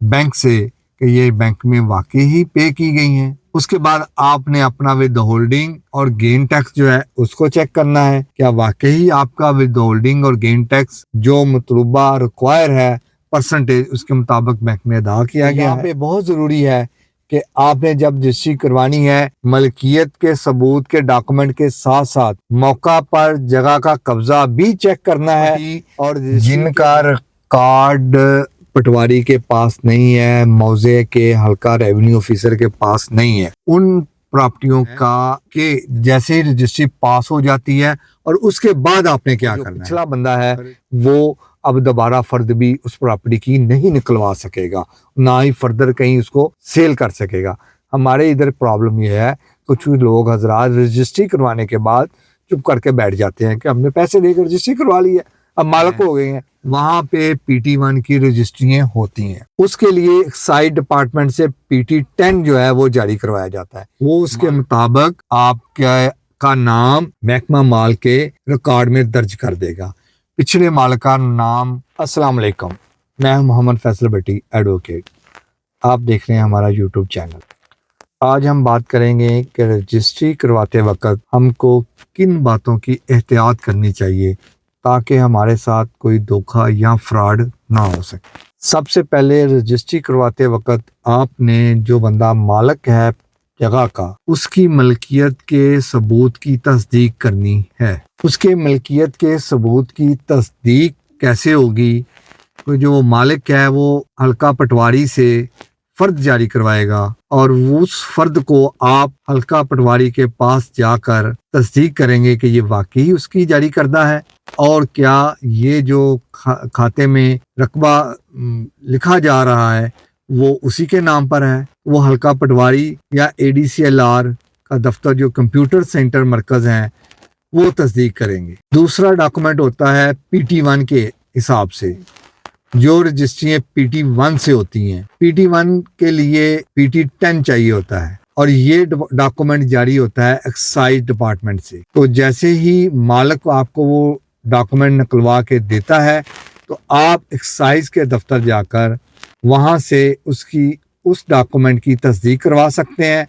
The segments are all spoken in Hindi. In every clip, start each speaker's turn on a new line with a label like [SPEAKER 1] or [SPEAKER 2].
[SPEAKER 1] बैंक से कि ये बैंक में वाकई ही पे की गई हैं। उसके बाद आपने अपना विद होल्डिंग और गेन टैक्स जो है उसको चेक करना है, क्या वाकई आपका विद होल्डिंग और गेन टैक्स जो मतलूबा रिक्वायर है परसेंटेज उसके मुताबिक बैंक में अदा किया गया है। यहाँ पे बहुत जरूरी है कि आपने जब रजिस्ट्री करवानी है मलकियत के सबूत के डॉक्यूमेंट के साथ साथ मौका पर जगह का कब्जा भी चेक करना है। और जिनका कार्ड पटवारी के पास नहीं है, मौजे के हल्का रेवेन्यू ऑफिसर के पास नहीं है, उन प्रॉपर्टियों का के जैसे ही रजिस्ट्री पास हो जाती है और उसके बाद आपने क्या करना है, पिछला बंदा है वो अब दोबारा फर्द भी उस प्रॉपर्टी की नहीं निकलवा सकेगा, ना ही फर्दर कहीं उसको सेल कर सकेगा। हमारे इधर प्रॉब्लम यह है, कुछ लोग हजरात रजिस्ट्री करवाने के बाद चुप करके बैठ जाते हैं कि हमने पैसे लेकर रजिस्ट्री करवा ली है, अब मालिक हो गए हैं। वहां पे PT1 की रजिस्ट्रियां होती हैं, उसके लिए एक्साइज डिपार्टमेंट से PT10 जो है वो जारी करवाया जाता है। वो उसके मुताबिक आपका नाम महकमा माल के रिकॉर्ड में दर्ज कर देगा, पिछले मालिक का नाम। अस्सलाम वालेकुम, मैं मोहम्मद फैसल भट्टी एडवोकेट, आप देख रहे हैं हमारा यूट्यूब चैनल। आज हम बात करेंगे कि रजिस्ट्री करवाते वक्त हमको किन बातों की एहतियात करनी चाहिए ताकि हमारे साथ कोई धोखा या फ्रॉड ना हो सके। सबसे पहले रजिस्ट्री करवाते वक्त आपने जो बंदा मालिक है जगह का, उसकी मलकियत के सबूत की तस्दीक करनी है। उसके मलकियत के सबूत की तस्दीक कैसे होगी? तो जो मालिक है वो हल्का पटवारी से फर्द जारी करवाएगा और उस फर्द को आप हल्का पटवारी के पास जाकर तस्दीक करेंगे कि ये वाकई उसकी जारी करदा है और क्या ये जो खाते में रकबा लिखा जा रहा है वो उसी के नाम पर है। वो हल्का पटवारी या ADCLR का दफ्तर जो कंप्यूटर सेंटर मरकज है वो तस्दीक करेंगे। दूसरा डॉक्यूमेंट होता है PT1 के हिसाब से, जो रजिस्ट्रियाँ PT1 से होती हैं। PT1 के लिए PT10 चाहिए होता है और ये डॉक्यूमेंट जारी होता है एक्साइज डिपार्टमेंट से। तो जैसे ही मालिक आपको वो डॉक्यूमेंट निकलवा के देता है तो आप एक्साइज के दफ्तर जाकर वहां से उसकी उस डॉक्यूमेंट की तस्दीक करवा सकते हैं,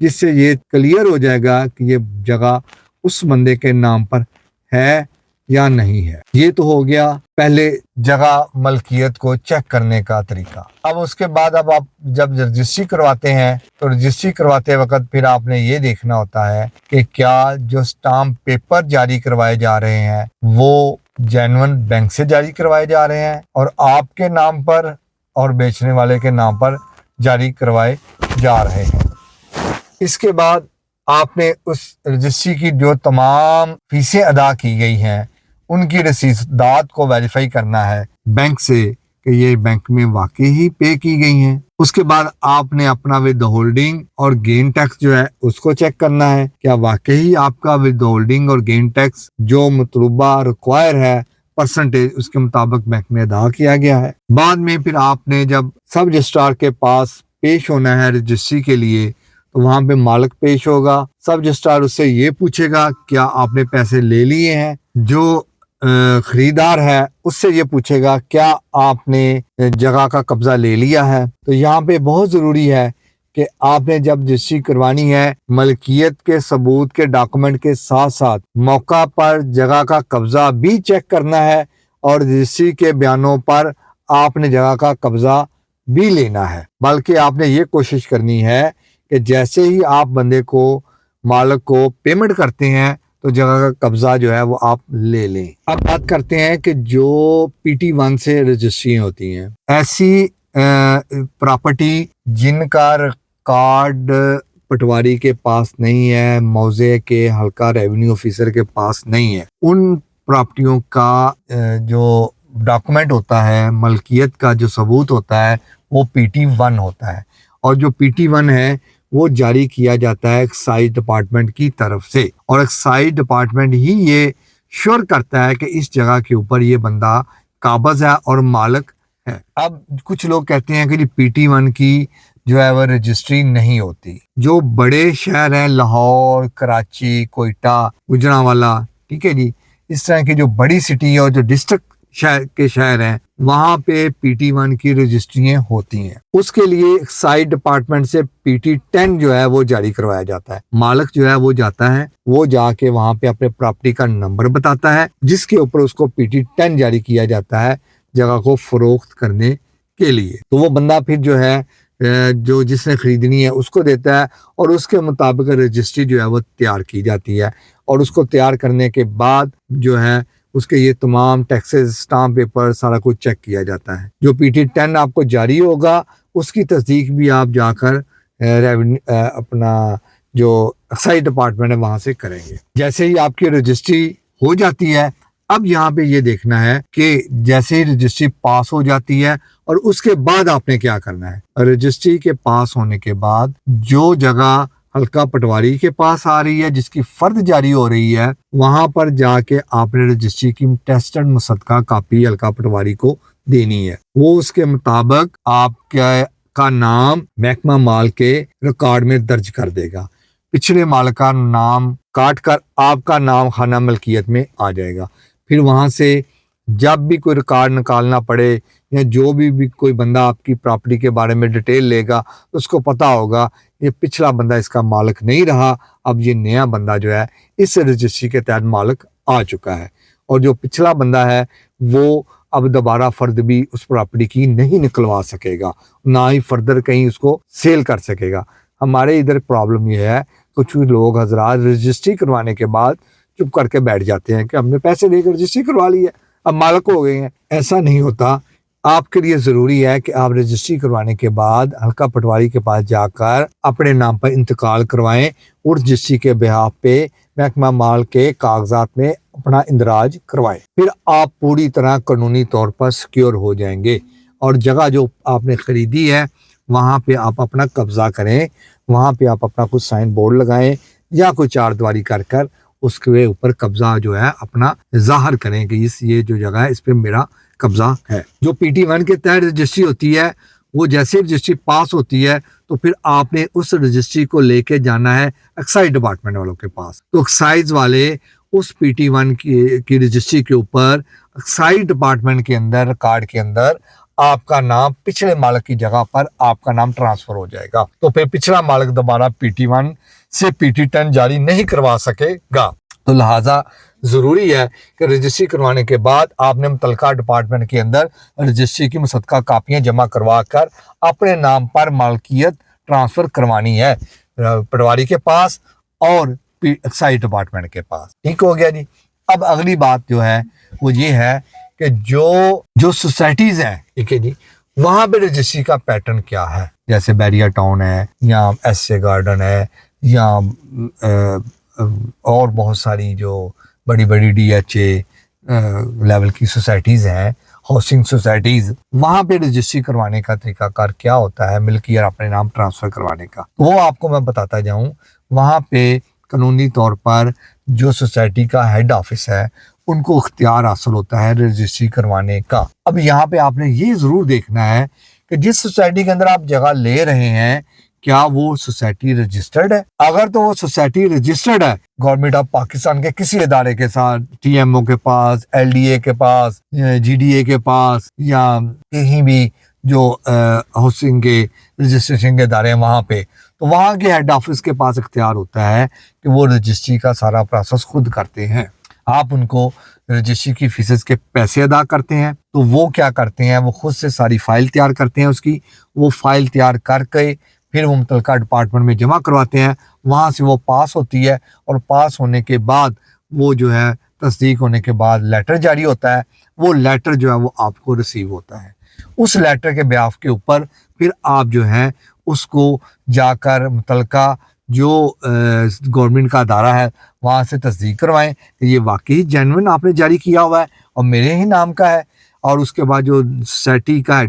[SPEAKER 1] जिससे ये क्लियर हो जाएगा कि ये जगह उस बंदे के नाम पर है या नहीं है। ये तो हो गया पहले जगह मलकियत को चेक करने का तरीका। अब उसके बाद अब आप जब रजिस्ट्री करवाते हैं तो रजिस्ट्री करवाते वक्त फिर आपने ये देखना होता है कि क्या जो स्टाम्प पेपर जारी करवाए जा रहे हैं वो जेन्युइन बैंक से जारी करवाए जा रहे हैं और आपके नाम पर और बेचने वाले के नाम पर जारी करवाए जा रहे हैं। इसके बाद आपने उस रजिस्ट्री की जो तमाम फीसें अदा की गई हैं उनकी रसीदात को वेरीफाई करना है बैंक से कि ये बैंक में वाकई ही पे की गई हैं। उसके बाद आपने अपना विद होल्डिंग और गेन टैक्स जो है उसको चेक करना है, क्या वाकई आपका विद होल्डिंग और गेन टैक्स जो मतलूबा रिक्वायर है परसेंटेज उसके मुताबिक बैंक में अदा किया गया है। बाद में फिर आपने जब सब रजिस्ट्रार के पास पेश होना है रजिस्ट्री के लिए तो वहां पे मालिक पेश होगा। सब रजिस्ट्रार उससे ये पूछेगा क्या आपने पैसे ले लिए हैं। जो खरीदार है उससे ये पूछेगा क्या आपने जगह का कब्जा ले लिया है। तो यहाँ पे बहुत जरूरी है कि आपने जब रजिस्ट्री करवानी है मलकियत के सबूत के डॉक्यूमेंट के साथ साथ मौका पर जगह का कब्जा भी चेक करना है और रजिस्ट्री के बयानों पर आपने जगह का कब्जा भी लेना है। बल्कि आपने ये कोशिश करनी है कि जैसे ही आप बंदे को मालिक को पेमेंट करते हैं तो जगह का कब्जा जो है वो आप ले लें। अब बात करते हैं कि जो PT1 से रजिस्ट्री होती हैं, ऐसी प्रॉपर्टी जिनका कार्ड पटवारी के पास नहीं है, मौजे के हल्का रेवेन्यू ऑफिसर के पास नहीं है, उन प्रॉपर्टियों का जो डॉक्यूमेंट होता है मलकियत का जो सबूत होता है वो PT1 होता है और जो PT1 है वो जारी किया जाता है एक्साइज डिपार्टमेंट की तरफ से और एक्साइज डिपार्टमेंट ही ये श्योर करता है कि इस जगह के ऊपर ये बंदा काबज है और मालिक है। अब कुछ लोग कहते हैं कि जी PT1 की जो है वह रजिस्ट्री नहीं होती। जो बड़े शहर हैं लाहौर, कराची, कोयटा, गुजरांवाला, ठीक है जी, इस तरह की जो बड़ी सिटी है और जो डिस्ट्रिक्ट शहर हैं, वहां पे PT1 की रजिस्ट्रियां होती हैं। उसके लिए एक्साइज डिपार्टमेंट से PT10 जो है वो जारी करवाया जाता है। मालिक जो है वो जाता है, वो जाके वहां पे अपने प्रॉपर्टी का नंबर बताता है, जिसके ऊपर उसको PT10 जारी किया जाता है जगह को फरोख्त करने के लिए। तो वो बंदा फिर जो है जो जिसने खरीदनी है उसको देता है और उसके मुताबिक रजिस्ट्री जो है वो तैयार की जाती है। और उसको तैयार करने के बाद जो है उसके ये तमाम टैक्सेस, स्टाम्प पेपर, सारा कुछ चेक किया जाता है। जो PT10 आपको जारी होगा उसकी तस्दीक भी आप जाकर रेवेन्यू अपना जो एक्साइज डिपार्टमेंट है वहां से करेंगे। जैसे ही आपकी रजिस्ट्री हो जाती है, अब यहाँ पे ये देखना है कि जैसे ही रजिस्ट्री पास हो जाती है और उसके बाद आपने क्या करना है। रजिस्ट्री के पास होने के बाद जो जगह हल्का पटवारी के पास आ रही है, जिसकी फर्द जारी हो रही है, वहां पर जाके आपने रजिस्ट्री की टेस्टेड मुसद्दका कापी हल्का पटवारी को देनी है। वो उसके मुताबिक आपका नाम महकमा माल के रिकॉर्ड में दर्ज कर देगा। पिछले माल का नाम काट कर आपका नाम खाना मलकियत में आ जाएगा। फिर वहां से जब भी कोई रिकॉर्ड निकालना पड़े या जो भी कोई बंदा आपकी प्रॉपर्टी के बारे में डिटेल लेगा तो उसको पता होगा ये पिछला बंदा इसका मालिक नहीं रहा, अब ये नया बंदा जो है इस रजिस्ट्री के तहत मालिक आ चुका है। और जो पिछला बंदा है वो अब दोबारा फर्द भी उस प्रॉपर्टी की नहीं निकलवा सकेगा, ना ही फर्दर कहीं उसको सेल कर सकेगा। हमारे इधर प्रॉब्लम ये है, कुछ लोग हजरात रजिस्ट्री करवाने के बाद चुप करके बैठ जाते हैं कि हमने पैसे देकर रजिस्ट्री करवा ली है, अब मालिक हो गए हैं। ऐसा नहीं होता। आपके लिए जरूरी है कि आप रजिस्ट्री करवाने के बाद हल्का पटवारी के पास जाकर अपने नाम पर इंतकाल करवाएं और रजिस्ट्री के बिहाफ पे महकमा माल के कागजात में अपना इंदराज करवाएं। फिर आप पूरी तरह कानूनी तौर पर सिक्योर हो जाएंगे और जगह जो आपने खरीदी है वहां पे आप अपना कब्जा करें, वहां पे आप अपना कुछ साइन बोर्ड लगाएं या कोई चारदीवारी कर उसके ऊपर कब्जा जो है अपना जाहिर करें कि ये जो जगह है इस पे मेरा कब्जा है। जो PT1 के तहत रजिस्ट्री होती है, वो जैसे रजिस्ट्री पास होती है तो फिर आपने उस रजिस्ट्री को लेके जाना है एक्साइज डिपार्टमेंट वालों के पास। तो एक्साइज वाले उस PT1 की रजिस्ट्री के ऊपर एक्साइज डिपार्टमेंट के अंदर रिकॉर्ड के अंदर आपका नाम पिछले मालिक की जगह पर आपका नाम ट्रांसफर हो जाएगा। तो फिर पिछला मालिक दोबारा PT1 से PT10 जारी नहीं करवा सकेगा। तो लिहाजा जरूरी है कि रजिस्ट्री करवाने के बाद आपने मुतलका डिपार्टमेंट के अंदर रजिस्ट्री की मुसद्दका कापियां जमा करवा कर अपने नाम पर मालकियत ट्रांसफर करवानी है पटवारी के पास और एक्साइज डिपार्टमेंट के पास। ठीक हो गया जी। अब अगली बात जो है वो ये है कि जो सोसाइटीज हैं, ठीक है जी, वहां पे रजिस्ट्री का पैटर्न क्या है। जैसे बैरिया टाउन है या SJ गार्डन है या और बहुत सारी जो बड़ी बड़ी DHA लेवल की सोसाइटीज हैं, हाउसिंग सोसाइटीज, वहां पे रजिस्ट्री करवाने का तरीकाकार क्या होता है, मिल्कियत अपने नाम ट्रांसफर करवाने का, वो आपको मैं बताता जाऊं। वहां पे कानूनी तौर पर जो सोसाइटी का हेड ऑफिस है उनको इख्तियार हासिल होता है रजिस्ट्री करवाने का। अब यहाँ पे आपने ये जरूर देखना है कि जिस सोसाइटी के अंदर आप जगह ले रहे हैं क्या वो सोसाइटी रजिस्टर्ड है। अगर तो वो सोसाइटी रजिस्टर्ड है गवर्नमेंट ऑफ पाकिस्तान के किसी इदारे के साथ, TMO के पास, LDA के पास, GDA के पास या कहीं भी जो हाउसिंग के रजिस्ट्रेशन के इदारे हैं वहां पे, तो वहां के हेड ऑफिस के पास इख्तियार होता है कि वो रजिस्ट्री का सारा प्रोसेस खुद करते हैं। आप उनको रजिस्ट्री की फीसेस के पैसे अदा करते हैं तो वो क्या करते हैं, वो खुद से सारी फाइल तैयार करते हैं उसकी। वो फाइल तैयार करके फिर वो मुतलका डिपार्टमेंट में जमा करवाते हैं, वहां से वो पास होती है और पास होने के बाद वो जो है तस्दीक होने के बाद लेटर जारी होता है। वो लेटर जो है वो आपको रिसीव होता है। उस लेटर के बिहाफ के ऊपर फिर आप जो है उसको जाकर मुतलका जो गवर्नमेंट का अदारा है वहाँ से तस्दीक करवाएं कि ये वाकई जेन्युइन आपने जारी किया हुआ है और मेरे ही नाम का है। और उसके बाद जो सोसाइटी का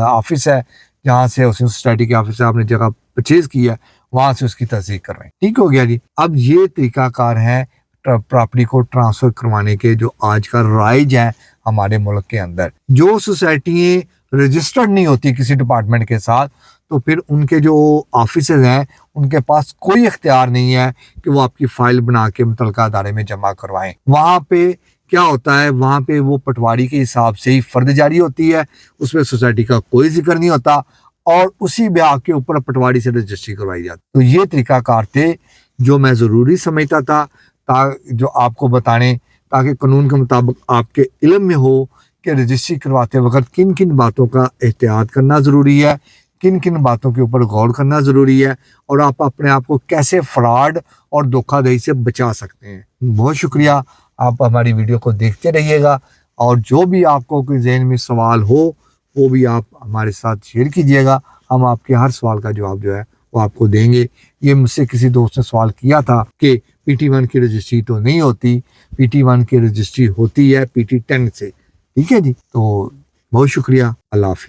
[SPEAKER 1] ऑफिस है जहाँ से उस सोसाइटी के ऑफिस से आपने जगह परचेज की है वहाँ से उसकी तस्दीक करवाएं। ठीक हो गया जी। अब ये तरीकाकार है प्रॉपर्टी को ट्रांसफर करवाने के जो आज का राइज है हमारे मुल्क के अंदर। जो सोसाइटी रजिस्टर्ड नहीं होती किसी डिपार्टमेंट के साथ तो फिर उनके जो ऑफिस हैं उनके पास कोई इख्तियार नहीं है कि वो आपकी फाइल बना के मुतलका अदारे में जमा करवाएं। वहां पे क्या होता है वहां पे वो पटवारी के हिसाब से ही फर्द जारी होती है, उसमें सोसाइटी का कोई जिक्र नहीं होता और उसी ब्याह के ऊपर पटवारी से रजिस्ट्री करवाई जाती। तो ये तरीकाकार थे जो मैं ज़रूरी समझता था जो आपको बताने, ताकि कानून के मुताबिक आपके इल्म में हो कि रजिस्ट्री करवाते वक्त किन किन बातों का एहतियात करना ज़रूरी है, किन किन बातों के ऊपर गौर करना ज़रूरी है और आप अपने आप को कैसे फ्रॉड और धोखाधड़ी से बचा सकते हैं। बहुत शुक्रिया, आप हमारी वीडियो को देखते रहिएगा और जो भी आपको कोई ज़हन में सवाल हो वो भी आप हमारे साथ शेयर कीजिएगा। हम आपके हर सवाल का जवाब जो है वो आपको देंगे। ये मुझसे किसी दोस्त ने सवाल किया था कि PT1 की रजिस्ट्री तो नहीं होती, PT1 की रजिस्ट्री होती है PT10 से। ठीक है जी, तो बहुत शुक्रिया, अल्लाह हाफिज़।